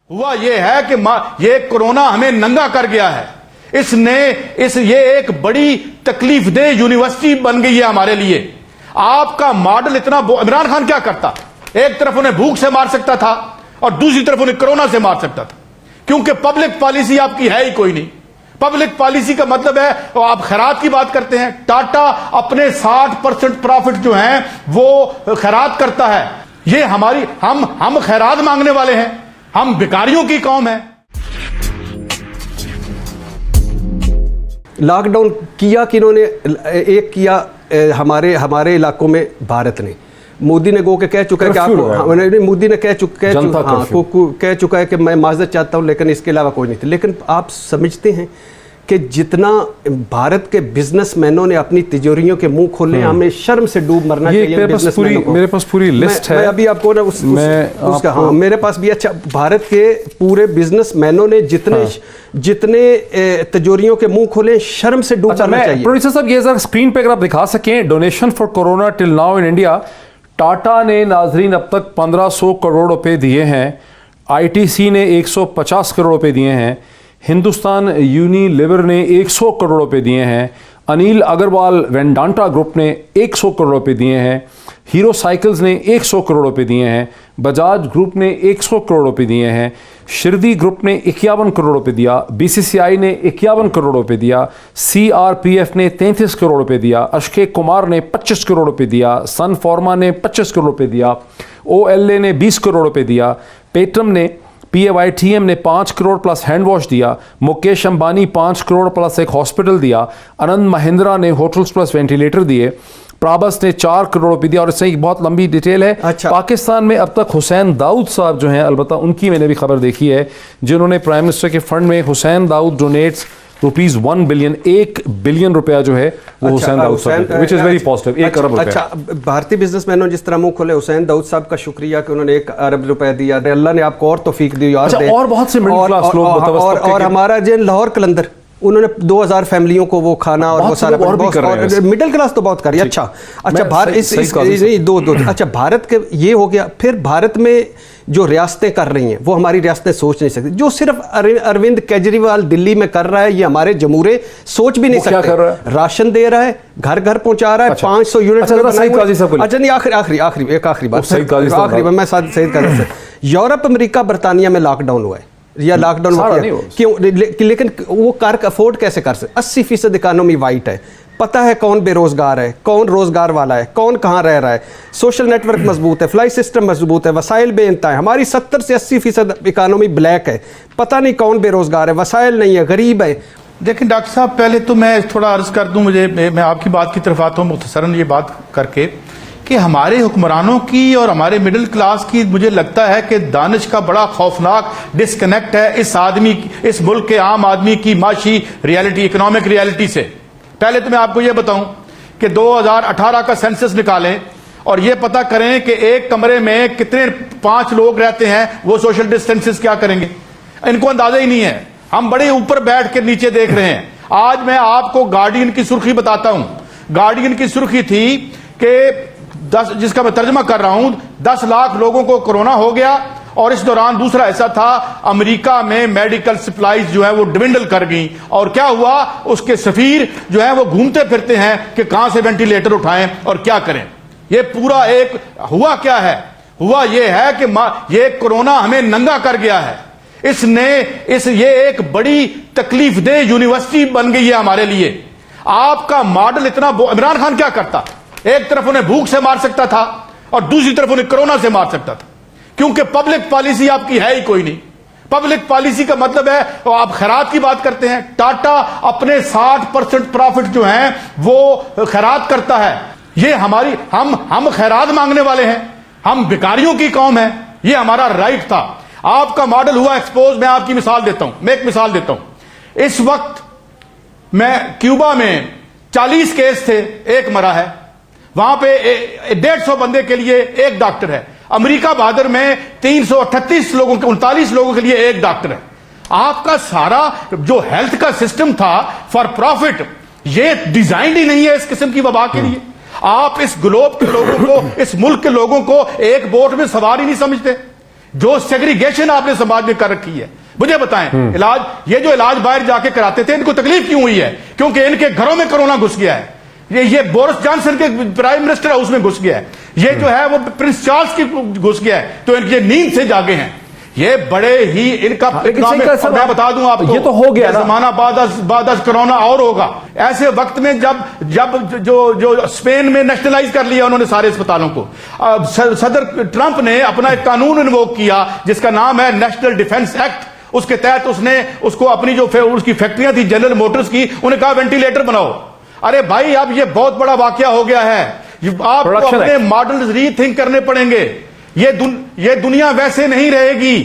ہوا یہ ہے کہ یہ کورونا ہمیں ننگا کر گیا ہے. یہ ایک بڑی تکلیف دہ یونیورسٹی بن گئی ہے ہمارے لیے. آپ کا ماڈل اتنا عمران خان کیا کرتا؟ ایک طرف انہیں بھوک سے مار سکتا تھا اور دوسری طرف انہیں کرونا سے مار سکتا تھا, کیونکہ پبلک پالیسی آپ کی ہے ہی کوئی نہیں. پبلک پالیسی کا مطلب ہے آپ خیرات کی بات کرتے ہیں. ٹاٹا اپنے 60% پروفٹ جو ہیں وہ خیرات کرتا ہے. یہ ہم خیرات مانگنے والے ہیں, ہم بیکاریوں کی قوم ہیں. لاک ڈاؤن کیا کہ انہوں نے ایک کیا ہمارے علاقوں میں بھارت نے. مودی نے کہ کہہ چکا ہے کہ آپ مودی نے کہہ چکا ہے کہ میں معذرت چاہتا ہوں, لیکن اس کے علاوہ کوئی نہیں تھا. لیکن آپ سمجھتے ہیں کہ جتنا بھارت کے بزنس مینوں نے اپنی تجوریوں کے منہ کھولے, ہمیں شرم سے ڈوب مرنا چاہیے بزنس مینوں کو. میرے پاس پوری لسٹ ہے, میں ابھی آپ کو نا اس کا میرے پاس بھی. اچھا, بھارت کے پورے بزنس مینوں نے جتنے تجوریوں کے منہ کھولے, شرم سے ڈوب مرنا چاہیے. پروڈیوسر صاحب یہ ذرا اسکرین پہ اگر آپ دکھا سکیں, donation for corona till now in India. Tata نے ناظرین اب تک 1500 کروڑ روپے دیے ہیں, آئی ٹی سی نے 150 کروڑ روپے دیے ہیں, ہندوستان یونی لیور نے 100 کروڑ روپے دیے ہیں, انیل اگروال وینڈانٹا گروپ نے 100 کروڑ روپے دیے ہیں, ہیرو سائیکلز نے 100 کروڑ روپے دیے ہیں, بجاج گروپ نے 100 کروڑ روپے دیے ہیں, شردی گروپ نے 51 کروڑ روپے دیا, بی سی سی آئی نے 51 کروڑ روپے دیا, سی آر پی ایف نے 33 کروڑ روپے دیا, اشکے کمار نے 25 کروڑ روپے دیا, سن فارما نے 25 کروڑ روپے دیا, او ایل اے نے 20 کروڑ روپے دیا, پیٹرم نے پی اے وائی ٹی ایم نے 5 کروڑ پلس ہینڈ واش دیا, مکیش امبانی 5 کروڑ پلس ایک ہاسپٹل دیا, آنند مہندرا نے ہوٹلز پلس وینٹیلیٹر دیے, پرابس نے 4 کروڑ روپے دیا. اور اس سے ایک بہت لمبی ڈیٹیل ہے. پاکستان میں اب تک حسین داؤد صاحب جو ہیں, البتہ ان کی میں نے بھی خبر دیکھی ہے, جنہوں نے پرائم منسٹر کے فنڈ میں حسین داؤد ڈونیٹس ₹1 بلین, 1 بلین روپیہ جو ہے وہ حسین داؤد صاحب, which is very positive, 1 ارب روپے. اچھا, بھارتی بزنس مینوں جس طرح منہ کھولے, حسین داؤد صاحب کا شکریہ کہ انہوں نے 1 ارب روپے دیا. اللہ نے آپ کو اور توفیق دی. اور بہت سے مڈل کلاس لوگ, اور ہمارا جن لاہور قلندر, انہوں نے 2000 فیملیوں کو وہ کھانا اور وہ سارا مڈل کلاس تو بہت کری. اچھا اچھا, بھارت کے یہ ہو گیا. پھر بھارت میں جو ریاستیں کر رہی ہیں وہ ہماری ریاستیں سوچ نہیں سکتی. جو صرف اروند کیجریوال دلی میں کر رہا ہے, یہ ہمارے جمہورے سوچ بھی نہیں سکتے. راشن دے رہا ہے, گھر گھر پہنچا رہا ہے, 500 یونٹ. اچھا نہیں, آخری بات میں سعید قاضی سے, یورپ, امریکہ, برطانیہ میں لاک ڈاؤن ہوا ہے یا لاک ڈاؤن کیوں, لیکن وہ افورڈ کیسے کر سکتے؟ 80% اکانومی وائٹ ہے, پتہ ہے کون بے روزگار ہے, کون روزگار والا ہے, کون کہاں رہ رہا ہے, سوشل نیٹ ورک مضبوط ہے, فلائی سسٹم مضبوط ہے, وسائل بے انتہا ہے. ہماری 70 سے 80% اکانومی بلیک ہے, پتہ نہیں کون بے روزگار ہے, وسائل نہیں ہے, غریب ہے. دیکھیں ڈاکٹر صاحب, پہلے تو میں تھوڑا عرض کر دوں, میں آپ کی بات کی طرف آتا ہوں مختصراً یہ بات کر کے, کہ ہمارے حکمرانوں کی اور ہمارے مڈل کلاس کی مجھے لگتا ہے کہ دانش کا بڑا خوفناک ڈسکنیکٹ ہے اس ملک کے عام آدمی کی معاشی ریالٹی, اکنامک ریالٹی سے. پہلے تو میں آپ کو یہ بتاؤں کہ 2018 کا سینسس نکالیں اور یہ پتہ کریں کہ ایک کمرے میں کتنے 5 لوگ رہتے ہیں, وہ سوشل ڈسٹینسز کیا کریں گے, ان کو اندازہ ہی نہیں ہے. ہم بڑے اوپر بیٹھ کے نیچے دیکھ رہے ہیں. آج میں آپ کو گارڈین کی سرخی بتاتا ہوں. گارڈین کی سرخی تھی کہ جس کا میں ترجمہ کر رہا ہوں, 10 لاکھ لوگوں کو کورونا ہو گیا, اور اس دوران دوسرا ایسا تھا, امریکہ میں میڈیکل سپلائز جو ہے وہ ڈوینڈل کر گئیں, اور کیا ہوا, اس کے سفیر جو ہے وہ گھومتے پھرتے ہیں کہ کہاں سے وینٹیلیٹر اٹھائیں اور کیا کریں. یہ پورا ایک ہوا کیا ہے, ہوا یہ ہے کہ یہ کورونا ہمیں ننگا کر گیا ہے. یہ ایک بڑی تکلیف دہ یونیورسٹی بن گئی ہے ہمارے لیے. آپ کا ماڈل اتنا عمران خان کیا کرتا؟ ایک طرف انہیں بھوک سے مار سکتا تھا اور دوسری طرف انہیں کرونا سے مار سکتا تھا, کیونکہ پبلک پالیسی آپ کی ہے ہی کوئی نہیں. پبلک پالیسی کا مطلب ہے آپ خیرات کی بات کرتے ہیں. ٹاٹا اپنے 60% پروفٹ جو ہیں وہ خیرات کرتا ہے. یہ ہم خیرات مانگنے والے ہیں, ہم بیکاریوں کی قوم ہیں. یہ ہمارا رائٹ تھا. آپ کا ماڈل ہوا ایکسپوز. میں آپ کی مثال دیتا ہوں, میں ایک مثال دیتا ہوں. اس وقت میں کیوبا میں 40 کیس تھے, 1 مرا ہے. وہاں پہ 150 بندے کے لیے 1 ڈاکٹر ہے. امریکہ بہادر میں 338 لوگوں کے 39 لوگوں کے لیے 1 ڈاکٹر ہے. آپ کا سارا جو ہیلتھ کا سسٹم تھا فار پروفٹ, یہ ڈیزائنڈ ہی نہیں ہے اس قسم کی وبا کے لیے. آپ اس گلوب کے لوگوں کو, اس ملک کے لوگوں کو ایک بوٹ میں سوار ہی نہیں سمجھتے. جو سیگریگیشن آپ نے سماج میں کر رکھی ہے. مجھے بتائیں علاج، یہ جو علاج باہر جا کے کراتے تھے ان کو تکلیف کیوں ہوئی ہے؟ کیونکہ ان کے گھروں میں کرونا گھس گیا ہے. یہ بورس جانسن کے پرائم منسٹر ہاؤس میں گھس گیا ہے. یہ جو ہے وہ پرنس چارلز کی گھس گیا ہے. تو ان کے نیند سے جاگے ہیں. یہ بڑے ہی ان کا میں بتا دوں آپ کو، یہ تو ہو گیا زمانہ بعد از کرونا اور ہوگا. ایسے وقت میں جب جو اسپین میں نیشنلائز کر لیا انہوں نے سارے اسپتالوں کو، صدر ٹرمپ نے اپنا ایک قانون انووک کیا جس کا نام ہے نیشنل ڈیفنس ایکٹ. اس کے تحت اس کو اپنی جو اس کی فیکٹریاں تھی جنرل موٹرز کی، انہیں کہا وینٹیلیٹر بناؤ. ارے بھائی اب یہ بہت بڑا واقعہ ہو گیا ہے. آپ کو اپنے ماڈل ری تھنک کرنے پڑیں گے. یہ دنیا ویسے نہیں رہے گی.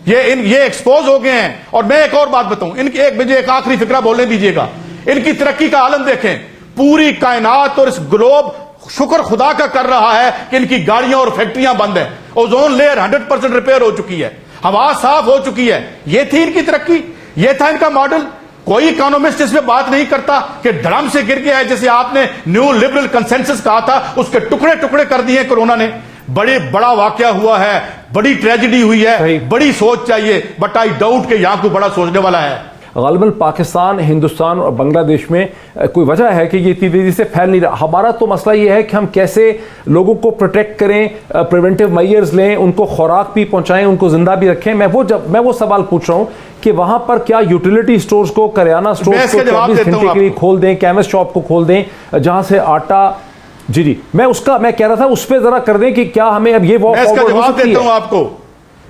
یہ ایکسپوز ہو گئے ہیں. اور میں ایک اور بات بتاؤں، مجھے ایک آخری فکرہ بولنے دیجیے گا. ان کی ترقی کا عالم دیکھیں. پوری کائنات اور اس گلوب شکر خدا کا کر رہا ہے کہ ان کی گاڑیاں اور فیکٹریاں بند ہیں. اوزون لیئر 100% ریپیئر ہو چکی ہے. ہوا صاف ہو چکی ہے. یہ تھی ان کی ترقی، یہ تھا ان کا ماڈل. کوئی اکانومسٹ اس میں بات نہیں کرتا کہ دھڑم سے گر گیا ہے جیسے آپ نے نیو لبرل کنسنسس کہا تھا، اس کے ٹکڑے ٹکڑے کر دیے کورونا نے. بڑا واقعہ ہوا ہے، بڑی ٹریجڈی ہوئی ہے، بڑی سوچ چاہیے. بٹ آئی ڈاؤٹ کہ یہاں کو بڑا سوچنے والا ہے. غالباً پاکستان، ہندوستان اور بنگلہ دیش میں کوئی وجہ ہے کہ یہ اتنی تیزی سے پھیل نہیں رہا. ہمارا تو مسئلہ یہ ہے کہ ہم کیسے لوگوں کو پروٹیکٹ کریں، پریونٹیو میئرز لیں، ان کو خوراک بھی پہنچائیں، ان کو زندہ بھی رکھیں. میں وہ سوال پوچھ رہا ہوں کہ وہاں پر کیا یوٹیلیٹی سٹورز کو، کریانہ سٹورز کو 24 گھنٹے کے لیے کھول دیں، کیمسٹ شاپ کو کھول دیں جہاں سے آٹا. جی میں کہہ رہا تھا اس پہ ذرا کر دیں کہ کیا ہمیں اب یہ میں اس کا جواب دیتا ہوں آپ کو.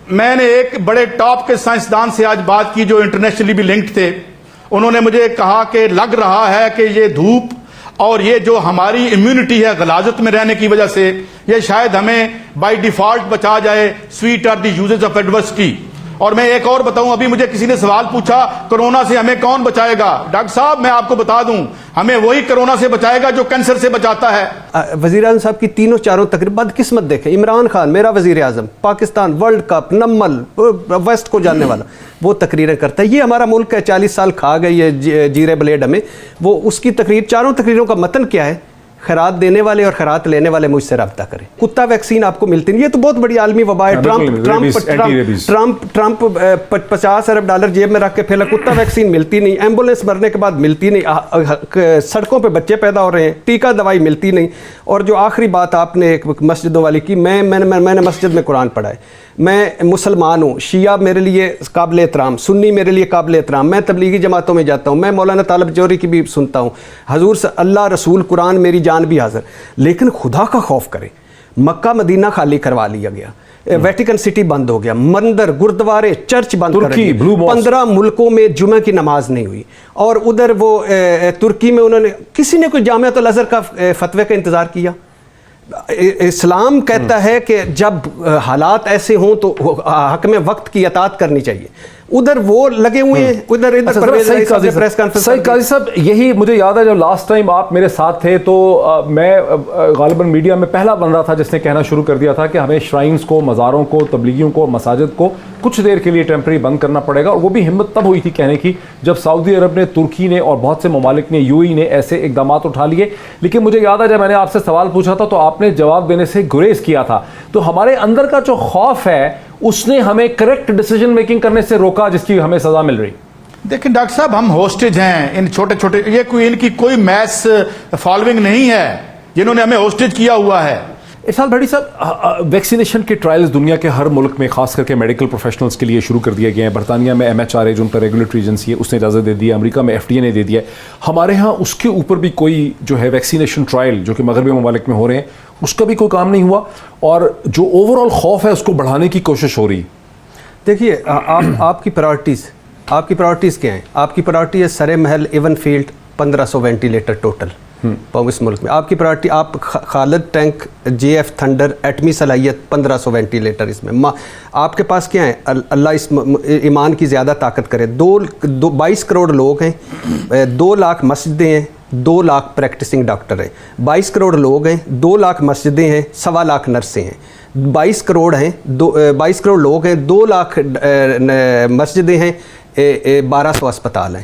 میں نے ایک بڑے ٹاپ کے سائنسدان سے آج بات کی جو انٹرنیشنلی بھی لنکڈ تھے. انہوں نے مجھے کہا کہ لگ رہا ہے کہ یہ دھوپ اور یہ جو ہماری امیونٹی ہے غلاظت میں رہنے کی وجہ سے، یہ شاید ہمیں بائی ڈیفالٹ بچا جائے. Sweet are the uses of adversity. اور میں ایک اور بتاؤں، ابھی مجھے کسی نے سوال پوچھا کرونا سے ہمیں کون بچائے گا؟ ڈاکٹر صاحب میں آپ کو بتا دوں، ہمیں وہی کرونا سے بچائے گا جو کینسر سے بچاتا ہے. وزیر اعظم صاحب کی تینوں چاروں تقریب بدقسمت دیکھیں. عمران خان میرا وزیر اعظم، پاکستان ورلڈ کپ، نمل، ویسٹ کو جاننے والا، وہ تقریریں کرتا ہے. یہ ہمارا ملک ہے، 40 سال کھا گئی ہے جیرے بلیڈ ہمیں. وہ اس کی تقریر، چاروں تقریروں کا متن کیا ہے؟ خیرات دینے والے اور خیرات لینے والے مجھ سے رابطہ کریں. کتا ویکسین آپ کو ملتی نہیں. یہ تو بہت بڑی عالمی وبا ہے. ٹرمپ $50 ارب جیب میں رکھ کے پھیلا. کتا ویکسین ملتی نہیں، ایمبولینس مرنے کے بعد ملتی نہیں، سڑکوں پہ بچے پیدا ہو رہے ہیں، ٹیکہ دوائی ملتی نہیں. اور جو آخری بات آپ نے ایک مسجدوں والی کی، میں نے مسجد میں قرآن پڑھا ہے. میں مسلمان ہوں، شیعہ میرے لیے قابل احترام، سنی میرے لیے قابل احترام. میں تبلیغی جماعتوں میں جاتا ہوں، میں مولانا طالب جوہری کی بھی سنتا ہوں. حضور اللہ، رسول، قرآن، میری جان بھی حاضر. لیکن خدا کا خوف کریں. مکہ مدینہ خالی کروا لیا گیا، ویٹیکن سٹی بند ہو گیا، مندر، گردوارے، چرچ بند کر دیے. 15 ملکوں میں جمعہ کی نماز نہیں ہوئی. اور ادھر وہ ترکی میں انہوں نے، کسی نے کوئی جامعۃ الازہر کا فتوے کا انتظار کیا؟ اسلام کہتا ہے کہ جب حالات ایسے ہوں تو حق میں وقت کی اطاعت کرنی چاہیے. ادھر وہ لگے ہوئے ہیں، ادھر پریس کانفرنس. صحیح قاضی صاحب، یہی مجھے یاد ہے جب لاسٹ ٹائم آپ میرے ساتھ تھے تو میں غالباً میڈیا میں پہلا بن رہا تھا جس نے کہنا شروع کر دیا تھا کہ ہمیں شرائنز کو، مزاروں کو، تبلیغیوں کو، مساجد کو کچھ دیر کے لیے ٹیمپرری بند کرنا پڑے گا. اور وہ بھی ہمت تب ہوئی تھی کہنے کی جب سعودی عرب نے، ترکی نے اور بہت سے ممالک نے، UAE نے ایسے اقدامات اٹھا لیے. لیکن مجھے یاد ہے جب میں نے آپ سے سوال پوچھا تھا تو آپ نے جواب دینے سے گریز کیا تھا. تو ہمارے اندر کا جو خوف ہے اس نے ہمیں کریکٹ ڈیسیجن میکنگ کرنے سے روکا جس کی ہمیں سزا مل رہی. دیکھیں ڈاکٹر صاحب، ہم ہوسٹیج ہیں ان چھوٹے چھوٹے، یہ کوئی ان کی کوئی میس فالوئنگ نہیں ہے جنہوں نے ہمیں ہوسٹیج کیا ہوا ہے. ارشاد بھاڑی صاحب، ویکسینیشن کے ٹرائلز دنیا کے ہر ملک میں خاص کر کے میڈیکل پروفیشنلز کے لیے شروع کر دیے گئے ہیں. برطانیہ میں MHRA جو ان کا ریگولیٹری ایجنسی ہے اس نے اجازت دے دی ہے. امریکہ میں FDA نے دے دیا ہے. ہمارے ہاں اس کے اوپر بھی کوئی جو ہے ویکسینیشن ٹرائل جو کہ مغربی ممالک میں ہو رہے ہیں اس کا بھی کوئی کام نہیں ہوا، اور جو اوور آل خوف ہے اس کو بڑھانے کی کوشش ہو رہی. دیکھیے آپ کی پرائرٹیز کیا ہیں؟ آپ کی پرائرٹی ہے سر Mahal even field 1500 ventilator total اس ملک میں. آپ کی پرائرٹی، آپ خالد ٹینک، JF تھنڈر، ایٹمی صلاحیت 1500 وینٹیلیٹر. اس میں آپ کے پاس کیا ہے؟ اللہ اس ایمان کی زیادہ طاقت کرے. 22 کروڑ لوگ ہیں، 2 لاکھ مسجدیں ہیں، 2 لاکھ پریکٹسنگ ڈاکٹر ہیں. 22 کروڑ لوگ ہیں، 2 لاکھ مسجدیں ہیں، 1.25 لاکھ نرسیں ہیں. 22 کروڑ ہیں، 22 کروڑ لوگ ہیں، 2 لاکھ مسجدیں ہیں، 1200 اسپتال ہیں.